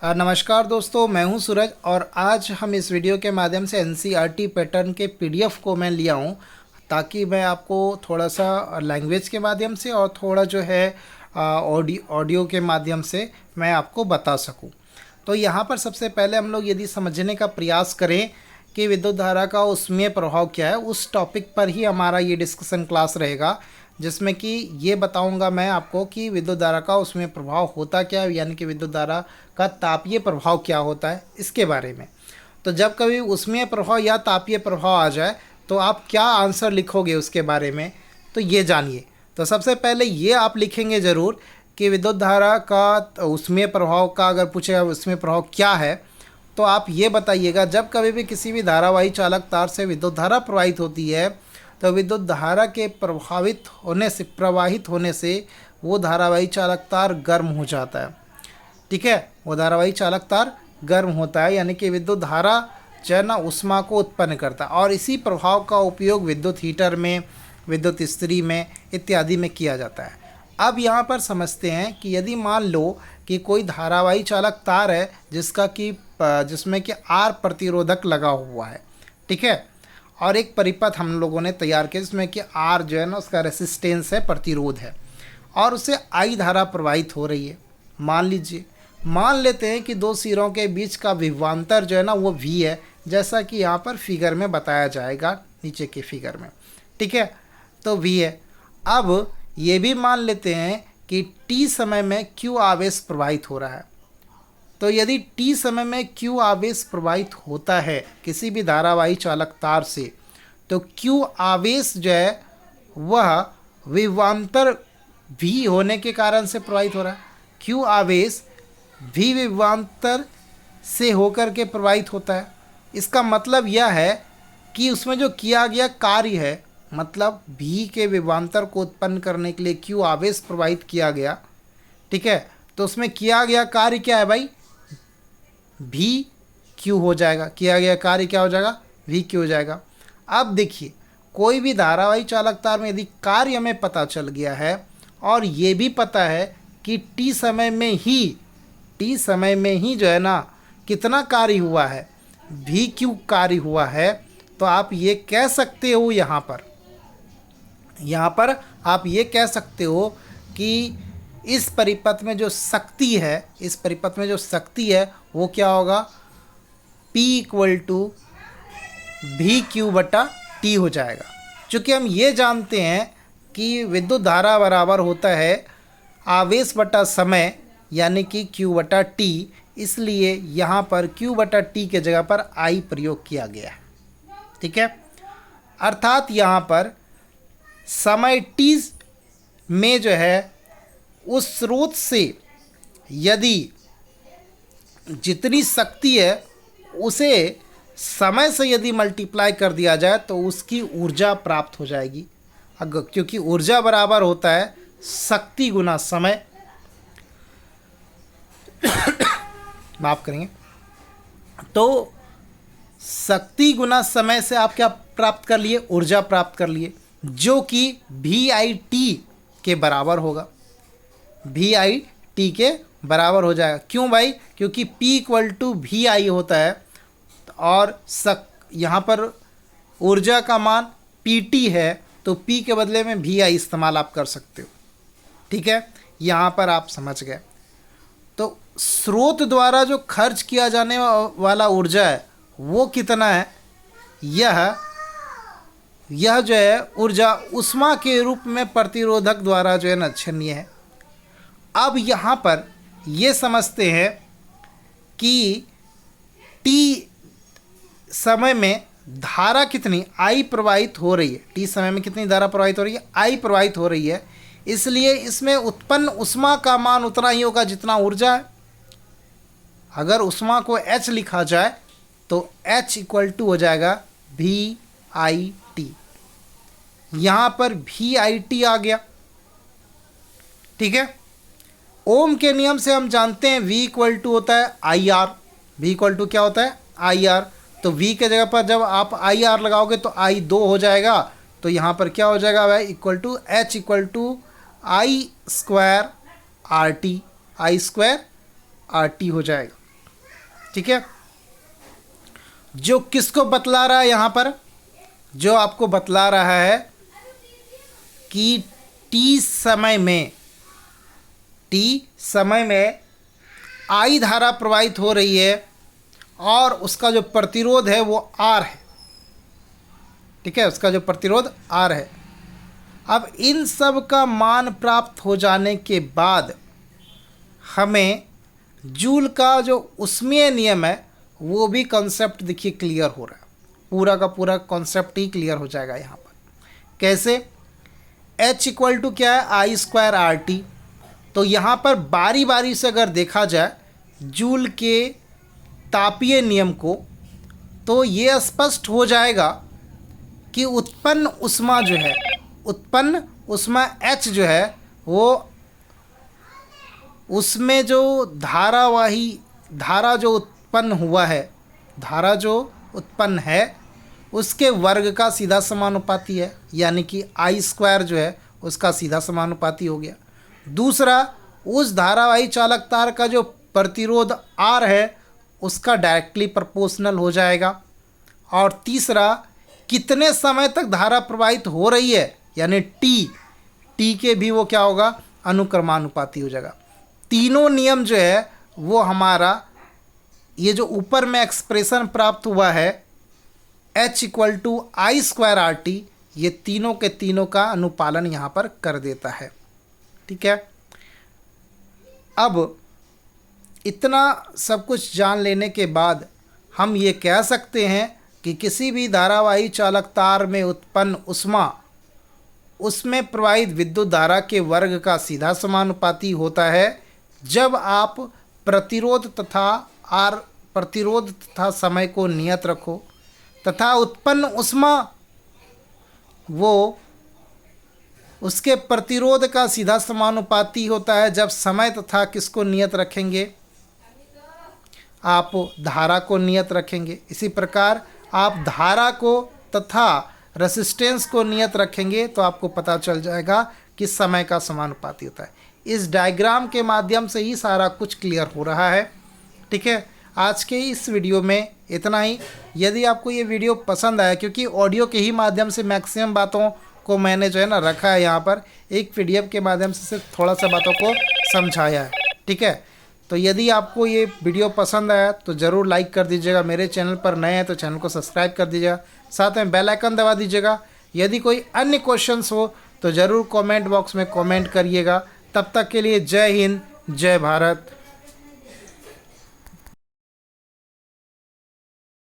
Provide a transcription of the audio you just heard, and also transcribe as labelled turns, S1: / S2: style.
S1: नमस्कार दोस्तों, मैं हूं सूरज और आज हम इस वीडियो के माध्यम से एनसीईआरटी पैटर्न के पीडीएफ को मैं लिया हूं ताकि मैं आपको थोड़ा सा लैंग्वेज के माध्यम से और थोड़ा जो है ऑडियो के माध्यम से मैं आपको बता सकूं। तो यहां पर सबसे पहले हम लोग यदि समझने का प्रयास करें कि विद्युत धारा का उसमें प्रभाव क्या है, उस टॉपिक पर ही हमारा ये डिस्कशन क्लास रहेगा, जिसमें कि ये बताऊंगा मैं आपको कि विद्युत धारा का उसमें प्रभाव होता क्या है, यानी कि विद्युत धारा का तापीय प्रभाव क्या होता है इसके बारे में। तो जब कभी उसमें प्रभाव या तापीय प्रभाव आ जाए तो आप क्या आंसर लिखोगे उसके बारे में, तो ये जानिए। तो सबसे पहले ये आप लिखेंगे ज़रूर कि विद्युत धारा का उसमें प्रभाव का अगर पूछेगा उसमें प्रभाव क्या है, तो आप ये बताइएगा जब कभी भी किसी भी धारावाही चालक तार से विद्युत धारा प्रवाहित होती है तो विद्युत धारा के प्रवाहित होने से वो धारावाही चालक तार गर्म हो जाता है। ठीक है, वो धारावाही चालक तार गर्म होता है, यानी कि विद्युत धारा जो है ना ऊष्मा को उत्पन्न करता है और इसी प्रभाव का उपयोग विद्युत हीटर में, विद्युत इस्त्री में इत्यादि में किया जाता है। अब यहाँ पर समझते हैं कि यदि मान लो कि कोई धारावाही चालक तार है जिसमें कि आर प्रतिरोधक लगा हुआ है, ठीक है, और एक परिपथ हम लोगों ने तैयार किया जिसमें कि आर जो है ना उसका रेसिस्टेंस है, प्रतिरोध है, और उससे आई धारा प्रवाहित हो रही है। मान लेते हैं कि दो सिरों के बीच का विभवांतर जो है ना वो वी है, जैसा कि यहाँ पर फिगर में बताया जाएगा, नीचे के फिगर में। ठीक है, तो वी है। अब ये भी मान लेते हैं कि टी समय में क्यू आवेश प्रवाहित हो रहा है। तो यदि टी समय में क्यू आवेश प्रवाहित होता है किसी भी धारावाही चालक तार से, तो क्यू आवेश जो है वह विभवांतर भी होने के कारण से प्रवाहित हो रहा है। क्यू आवेश भी विभवांतर से होकर के प्रवाहित होता है। इसका मतलब यह है कि उसमें जो किया गया कार्य है, मतलब भी के विभवांतर को उत्पन्न करने के लिए क्यू आवेश प्रवाहित किया गया, ठीक है, तो उसमें किया गया कार्य क्या है भाई, भी क्यू हो जाएगा। किया गया कार्य क्या हो जाएगा, भी क्यू हो जाएगा। अब देखिए, कोई भी धारावाही चालक तार में यदि कार्य हमें पता चल गया है और ये भी पता है कि टी समय में ही जो है ना कितना कार्य हुआ है, भी क्यू कार्य हुआ है, तो आप ये कह सकते हो यहाँ पर आप ये कह सकते हो कि इस परिपथ में जो शक्ति है वो क्या होगा, P = भी क्यू बटा टी हो जाएगा। चूँकि हम ये जानते हैं कि विद्युत धारा बराबर होता है आवेश बटा समय, यानी कि Q बटा टी, इसलिए यहाँ पर Q बटा टी के जगह पर I प्रयोग किया गया है। ठीक है, अर्थात यहाँ पर समय t में जो है उस स्रोत से यदि जितनी शक्ति है उसे समय से यदि मल्टीप्लाई कर दिया जाए तो उसकी ऊर्जा प्राप्त हो जाएगी। क्योंकि ऊर्जा बराबर होता है शक्ति गुना समय। माफ करेंगे, तो शक्ति गुना समय से आप क्या प्राप्त कर लिए, ऊर्जा प्राप्त कर लिए, जो कि VIT के बराबर होगा, VIT के बराबर हो जाएगा। क्यों भाई, क्योंकि P = VI होता है और यहाँ पर ऊर्जा का मान PT है, तो P के बदले में VI इस्तेमाल आप कर सकते हो। ठीक है, यहाँ पर आप समझ गए। तो स्रोत द्वारा जो खर्च किया जाने वाला ऊर्जा है वो कितना है, यह जो है ऊर्जा ऊष्मा के रूप में प्रतिरोधक द्वारा जो है नच्छनीय है। अब यहाँ पर ये समझते हैं कि टी समय में धारा कितनी I प्रवाहित हो रही है, टी समय में कितनी धारा प्रवाहित हो रही है, I प्रवाहित हो रही है, इसलिए इसमें उत्पन्न ऊष्मा का मान उतना ही होगा जितना ऊर्जा है। अगर ऊष्मा को H लिखा जाए तो H = हो जाएगा VIT। यहाँ पर VIT आ गया। ठीक है, ओम के नियम से हम जानते हैं V = होता है IR। V = क्या होता है, IR। तो V के जगह पर जब आप IR लगाओगे तो I 2 हो जाएगा, तो यहाँ पर क्या हो जाएगा भाई, H = I² RT, I² RT हो जाएगा। ठीक है। जो किसको बतला रहा है यहाँ पर, जो आपको बतला रहा है कि टी समय में आई धारा प्रवाहित हो रही है और उसका जो प्रतिरोध है वो आर है। ठीक है, उसका जो प्रतिरोध आर है। अब इन सब का मान प्राप्त हो जाने के बाद हमें जूल का जो उष्मीय नियम है वो भी कॉन्सेप्ट देखिए क्लियर हो रहा है। पूरा का पूरा कॉन्सेप्ट ही क्लियर हो जाएगा यहाँ पर। कैसे? H इक्वल टू क्या है, आई स्क्वायर आर टी। तो यहाँ पर बारी बारी से अगर देखा जाए जूल के तापीय नियम को, तो ये स्पष्ट हो जाएगा कि उत्पन्न ऊष्मा जो है, उत्पन्न ऊष्मा H जो है वो उसमें जो धारा जो उत्पन्न हुआ है, धारा जो उत्पन्न है उसके वर्ग का सीधा समानुपाती है, यानी कि आई स्क्वायर जो है उसका सीधा समानुपाती हो गया। दूसरा, उस धारावाही चालक तार का जो प्रतिरोध आर है उसका डायरेक्टली प्रोपोर्शनल हो जाएगा। और तीसरा, कितने समय तक धारा प्रवाहित हो रही है यानी टी के भी वो क्या होगा, अनुक्रमानुपाती हो जाएगा। तीनों नियम जो है वो हमारा ये जो ऊपर में एक्सप्रेशन प्राप्त हुआ है H equal to I square R T, ये तीनों के तीनों का अनुपालन यहाँ पर कर देता है। ठीक है। अब इतना सब कुछ जान लेने के बाद हम ये कह सकते हैं कि किसी भी धारावाही चालक तार में उत्पन्न ऊष्मा उसमें प्रवाहित विद्युत धारा के वर्ग का सीधा समानुपाती होता है जब आप प्रतिरोध तथा समय को नियत रखो, तथा उत्पन्न ऊष्मा वो उसके प्रतिरोध का सीधा समानुपाती होता है जब समय तथा किसको नियत रखेंगे, आप धारा को नियत रखेंगे। इसी प्रकार आप धारा को तथा रेसिस्टेंस को नियत रखेंगे तो आपको पता चल जाएगा कि समय का समानुपाती होता है। इस डायग्राम के माध्यम से ही सारा कुछ क्लियर हो रहा है। ठीक है, आज के इस वीडियो में इतना ही। यदि आपको ये वीडियो पसंद आया, क्योंकि ऑडियो के ही माध्यम से मैक्सिमम बातों को मैंने जो है ना रखा है यहाँ पर, एक PDF के माध्यम से सिर्फ थोड़ा सा बातों को समझाया है। ठीक है, तो यदि आपको ये वीडियो पसंद आया तो ज़रूर लाइक कर दीजिएगा। मेरे चैनल पर नए हैं तो चैनल को सब्सक्राइब कर दीजिएगा, साथ में बेल आइकन दबा दीजिएगा। यदि कोई अन्य क्वेश्चंस हो तो ज़रूर कमेंट बॉक्स में कमेंट करिएगा। तब तक के लिए जय हिंद, जय भारत,